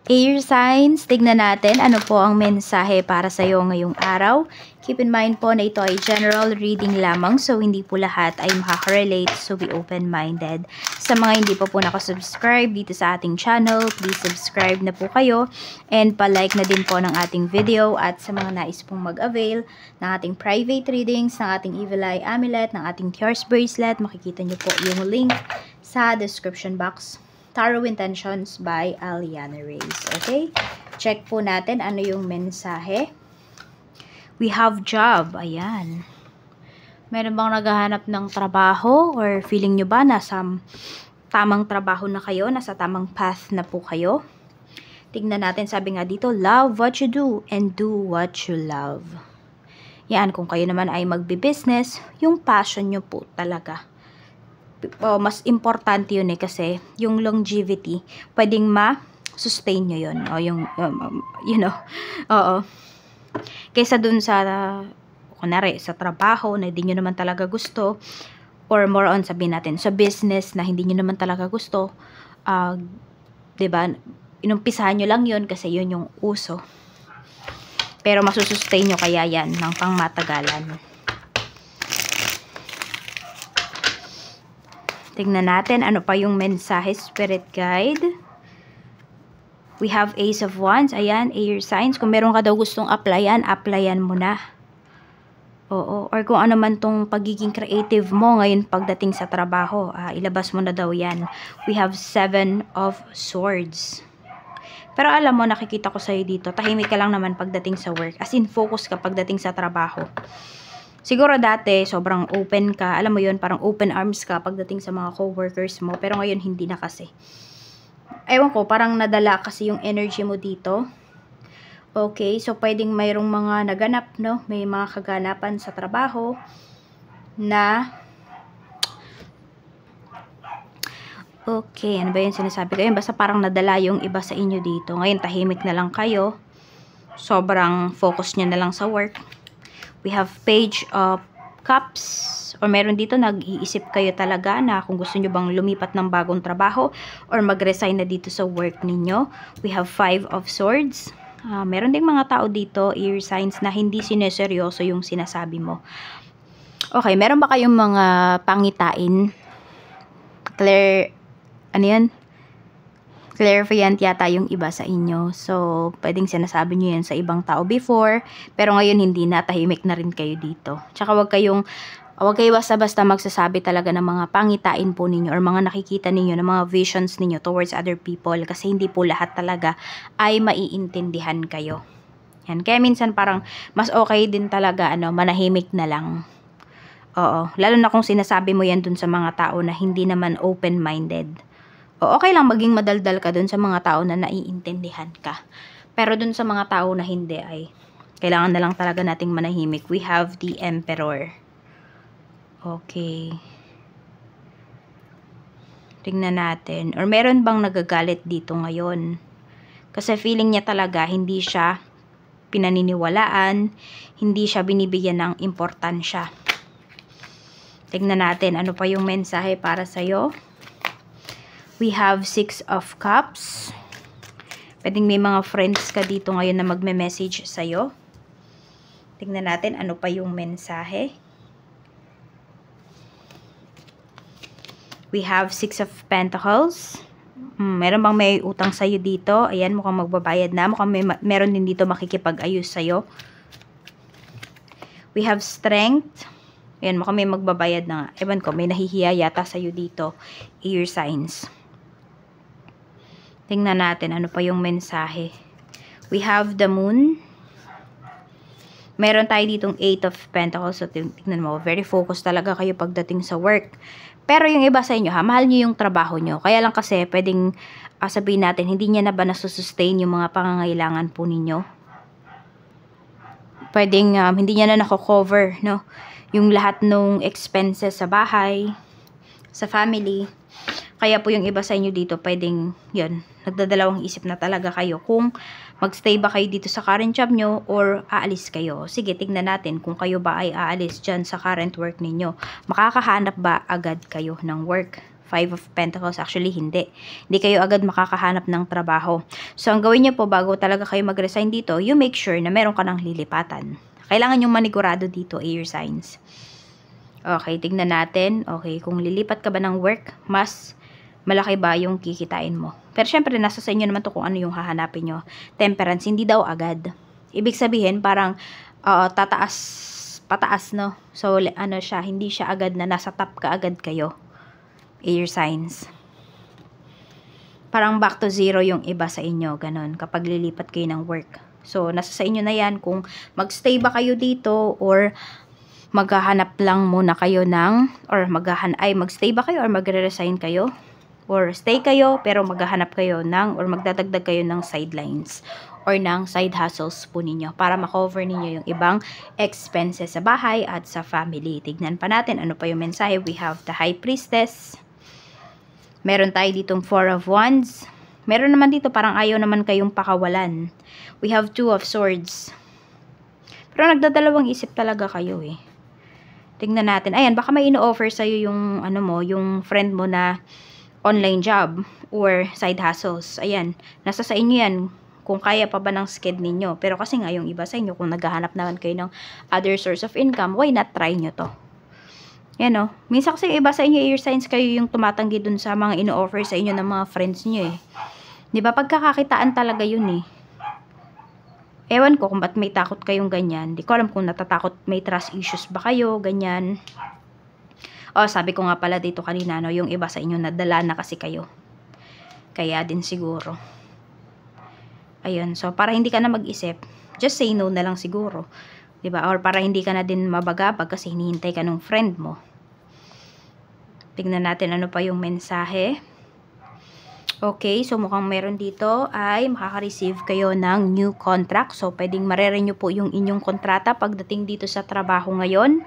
Air signs, tignan natin ano po ang mensahe para sa iyo ngayong araw. Keep in mind po na ito ay general reading lamang, so hindi po lahat ay makaka-relate, so be open-minded. Sa mga hindi pa po nakasubscribe dito sa ating channel, please subscribe na po kayo and pa-like na din po ng ating video. At sa mga nais pong mag-avail ng ating private readings, ng ating Evil Eye Amulet, ng ating Tears Bracelet, makikita nyo po yung link sa description box. Tarot Intentions by Aliana Reyes. Okay? Check po natin ano yung mensahe. We have job. Ayan. Meron bang naghahanap ng trabaho? Or feeling nyo ba nasa tamang trabaho na kayo? Nasa tamang path na po kayo? Tignan natin, sabi nga dito, love what you do and do what you love. Yan, kung kayo naman ay magbi-business, yung passion nyo po talaga. Mas importante yun kasi yung longevity, pwedeng ma-sustain nyo yun. O yung, you know, oo. Kaysa dun sa, kunwari, sa trabaho na hindi nyo naman talaga gusto, or more on, sabihin natin, sa business na hindi nyo naman talaga gusto, diba, inumpisahan nyo lang yun kasi yun yung uso. Pero masusustain nyo kaya yan ng pangmatagalan. Tingnan natin ano pa yung mensahe, Spirit Guide. We have Ace of Wands. Ayan, air signs. Kung meron ka daw gustong applyan mo na. Oo. Or kung ano man tong pagiging creative mo ngayon pagdating sa trabaho, ilabas mo na daw yan. We have 7 of Swords. Pero alam mo, nakikita ko sa'yo dito, tahimik ka lang naman pagdating sa work. As in, focus ka pagdating sa trabaho. Siguro dati, sobrang open ka. Alam mo yun, parang open arms ka pagdating sa mga co-workers mo. Pero ngayon, hindi na kasi. Ewan ko, parang nadala kasi yung energy mo dito. Okay, so pwedeng mayroong mga naganap, no? May mga kaganapan sa trabaho na... Okay, ano ba yung sinasabi ko? Yun, basta parang nadala yung iba sa inyo dito. Ngayon, tahimik na lang kayo. Sobrang focus nyo na lang sa work. We have Page of Cups, or meron dito nag-iisip kayo talaga na kung gusto nyo bang lumipat ng bagong trabaho or mag-resign na dito sa work ninyo. We have 5 of Swords. Meron ding mga tao dito, air signs, na hindi sineseryoso yung sinasabi mo. Okay, meron ba kayong mga pangitain? Ano yan? Clairvoyant yata yung iba sa inyo. So, pwedeng sinasabi nyo yan sa ibang tao before. Pero ngayon hindi na. Tahimik na rin kayo dito. Tsaka wag kayo basta-basta magsasabi talaga ng mga pangitain po ninyo or mga nakikita ninyo, ng mga visions ninyo towards other people. Kasi hindi po lahat talaga ay maiintindihan kayo. Yan. Kaya minsan parang mas okay din talaga manahimik na lang. Oo. Lalo na kung sinasabi mo yan dun sa mga tao na hindi naman open-minded. O, okay lang maging madaldal ka dun sa mga tao na naiintindihan ka. Pero dun sa mga tao na hindi ay kailangan na lang talaga nating manahimik. We have the Emperor. Okay. Tingnan natin. Or meron bang nagagalit dito ngayon? Kasi feeling niya talaga hindi siya pinaniniwalaan, hindi siya binibigyan ng importansya. Tingnan natin ano pa yung mensahe para sa'yo. We have 6 of Cups. Pwedeng may mga friends ka dito ngayon na magme-message sa'yo. Tingnan natin ano pa yung mensahe. We have 6 of Pentacles. Meron bang may utang sa'yo dito? Ayan, mukhang magbabayad na. Mukhang meron din dito makikipag-ayos sa'yo. We have Strength. Ayan, mukhang may magbabayad na nga. Ewan ko, may nahihiya yata sa'yo dito. Air signs. Tingnan natin ano pa yung mensahe. We have the Moon. Meron tayo ditong 8 of Pentacles. So, tingnan mo, very focused talaga kayo pagdating sa work. Pero yung iba sa inyo, mahal nyo yung trabaho nyo. Kaya lang kasi, pwedeng sabihin natin, hindi niya na ba nasusustain yung mga pangangailangan po ninyo? Pwedeng hindi niya na nako-cover, no? Yung lahat ng expenses sa bahay, sa family. Kaya po yung iba sa inyo dito, pwedeng, yun, nagdadalawang isip na talaga kayo kung magstay ba kayo dito sa current job nyo or aalis kayo. Sige, tignan natin kung kayo ba ay aalis dyan sa current work ninyo. Makakahanap ba agad kayo ng work? 5 of Pentacles, actually hindi. Hindi kayo agad makakahanap ng trabaho. So, ang gawin niyo po bago talaga kayo mag-resign dito, you make sure na meron ka ng lilipatan. Kailangan yung manigurado dito, air signs. Okay, tignan natin. Okay, kung lilipat ka ba ng work, mas malaki ba yung kikitain mo? Pero syempre, nasa sa inyo naman to kung ano yung hahanapin nyo. Temperance, hindi daw agad. Ibig sabihin, parang pataas, no? So, ano siya, hindi siya agad na nasa top ka agad kayo. Air signs. Parang back to zero yung iba sa inyo, ganun, kapag lilipat kayo ng work. So, nasa sa inyo na yan kung magstay ba kayo dito or maghahanap lang muna kayo ng, or magstay ba kayo or magre-resign kayo? Or stay kayo pero maghahanap kayo ng, or magdadagdag kayo ng sidelines or ng side hustles po ninyo para makover ninyo yung ibang expenses sa bahay at sa family. Tignan pa natin ano pa yung mensahe. We have the High Priestess. Meron tayo ditong Four of Wands. Meron naman dito parang ayaw naman kayong pakawalan. We have Two of Swords. Pero nagdadalawang isip talaga kayo eh. Tingnan natin. Ayan, baka may ino-offer sa'yo yung, ano mo, yung friend mo na online job or side hustles. Ayan, nasa sa inyo yan. Kung kaya pa ba ng sked ninyo. Pero kasi nga yung iba sa inyo, kung naghahanap naman kayo ng other source of income, why not try nyo to? Yan o. Minsan kasi iba sa inyo, air signs, kayo yung tumatanggi dun sa mga ino-offer sa inyo ng mga friends nyo eh. Diba? Pagkakakitaan talaga yun eh. Ewan ko kung ba't may takot kayong ganyan. Di ko alam kung natatakot, may trust issues ba kayo, ganyan. O, sabi ko nga pala dito kanina, no, yung iba sa inyo nadala na kasi kayo. Kaya din siguro. Ayun, so para hindi ka na mag-isip, just say no na lang siguro. Diba? Or para hindi ka na din mabagabag kasi hinihintay ka ng friend mo. Tignan natin ano pa yung mensahe. Okay, so mukhang meron dito ay makaka-receive kayo ng new contract. So, pwedeng mare-renew po yung inyong kontrata pagdating dito sa trabaho ngayon.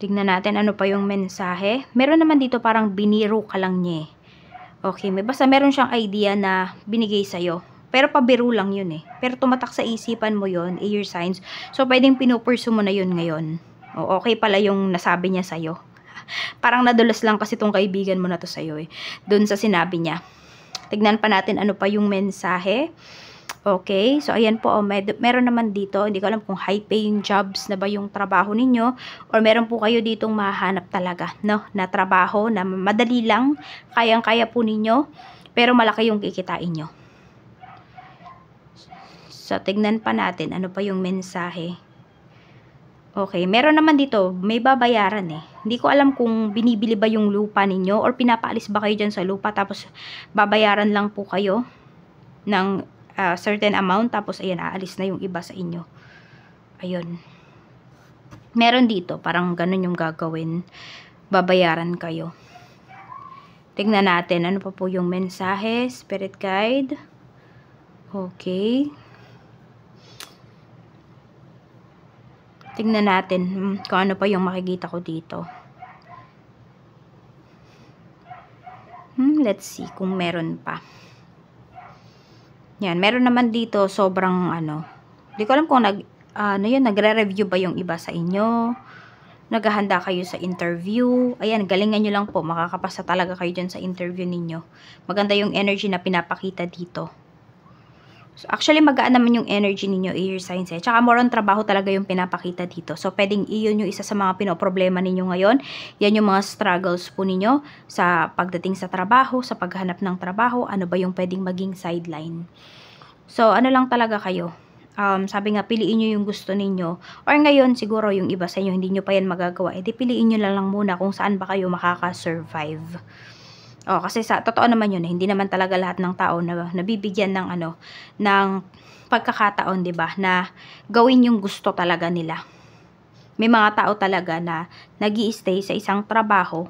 Tignan natin ano pa yung mensahe. Meron naman dito parang biniro ka lang niya. Okay, basta meron siyang idea na binigay sa'yo. Pero pabiro lang yun eh. Pero tumatak sa isipan mo yun, air signs. So, pwedeng pinupursu mo na yun ngayon. O, okay pala yung nasabi niya sa'yo. Parang nadulas lang kasi tong kaibigan mo na to sa'yo eh. Doon sa sinabi niya. Tignan pa natin ano pa yung mensahe. Okay, so ayan po, meron naman dito, hindi ko alam kung high paying jobs na ba yung trabaho ninyo or meron po kayo ditong mahanap talaga, no, na trabaho na madali lang, kayang-kaya po ninyo, pero malaki yung kikitain nyo. So, tignan pa natin ano pa yung mensahe. Okay, meron naman dito, may babayaran eh. Hindi ko alam kung binibili ba yung lupa ninyo or pinapaalis ba kayo dyan sa lupa tapos babayaran lang po kayo ng certain amount tapos ayan, aalis na yung iba sa inyo. Ayun. Meron dito, parang ganun yung gagawin. Babayaran kayo. Tingnan natin, ano pa po yung mensahe, spirit guide. Okay. Tingnan natin kung ano pa yung makikita ko dito. Let's see kung meron pa. Yan, meron naman dito sobrang ano. Hindi ko alam kung nagre-review ba yung iba sa inyo. Naghahanda kayo sa interview. Ayan, galingan nyo lang po. Makakapasa talaga kayo dyan sa interview ninyo. Maganda yung energy na pinapakita dito. So, actually, magaan naman yung energy ninyo, air signs eh. Tsaka more on trabaho talaga yung pinapakita dito. So, pwedeng iyon yung isa sa mga pinoproblema ninyo ngayon. Yan yung mga struggles po ninyo sa pagdating sa trabaho, sa paghanap ng trabaho. Ano ba yung pwedeng maging sideline? So, ano lang talaga kayo? Sabi nga, piliin nyo yung gusto ninyo. Or ngayon, siguro yung iba sa inyo, hindi nyo pa yan magagawa. Eh, di piliin nyo lang muna kung saan ba kayo makaka-survive. Oh, kasi sa totoo naman yun, hindi naman talaga lahat ng tao na nabibigyan ng ng pagkakataon, 'di ba, na gawin yung gusto talaga nila. May mga tao talaga na nag-i-stay sa isang trabaho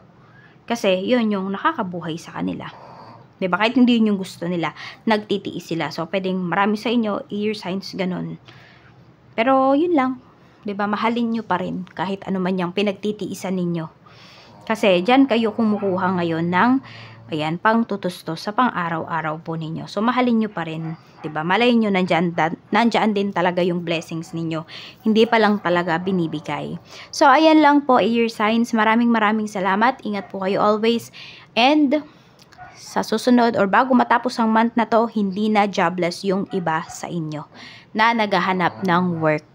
kasi yun yung nakakabuhay sa kanila. 'Di ba? Kahit hindi yun yung gusto nila, nagtitiis sila. So, pwedeng marami sa inyo, air signs, ganun. Pero, yun lang. 'Di ba? Mahalin nyo pa rin kahit ano man yung pinagtitiisan ninyo. Kasi dyan kayo kumukuha ngayon ng, ayan, pang tutustos sa pang araw-araw po ninyo. So, mahalin nyo pa rin. Diba? Malayin nyo, nandyan din talaga yung blessings ninyo. Hindi pa lang talaga binibigay. So, ayan lang po, air signs. Maraming salamat. Ingat po kayo always. And, sa susunod or bago matapos ang month na to, hindi na jobless yung iba sa inyo na naghahanap ng work.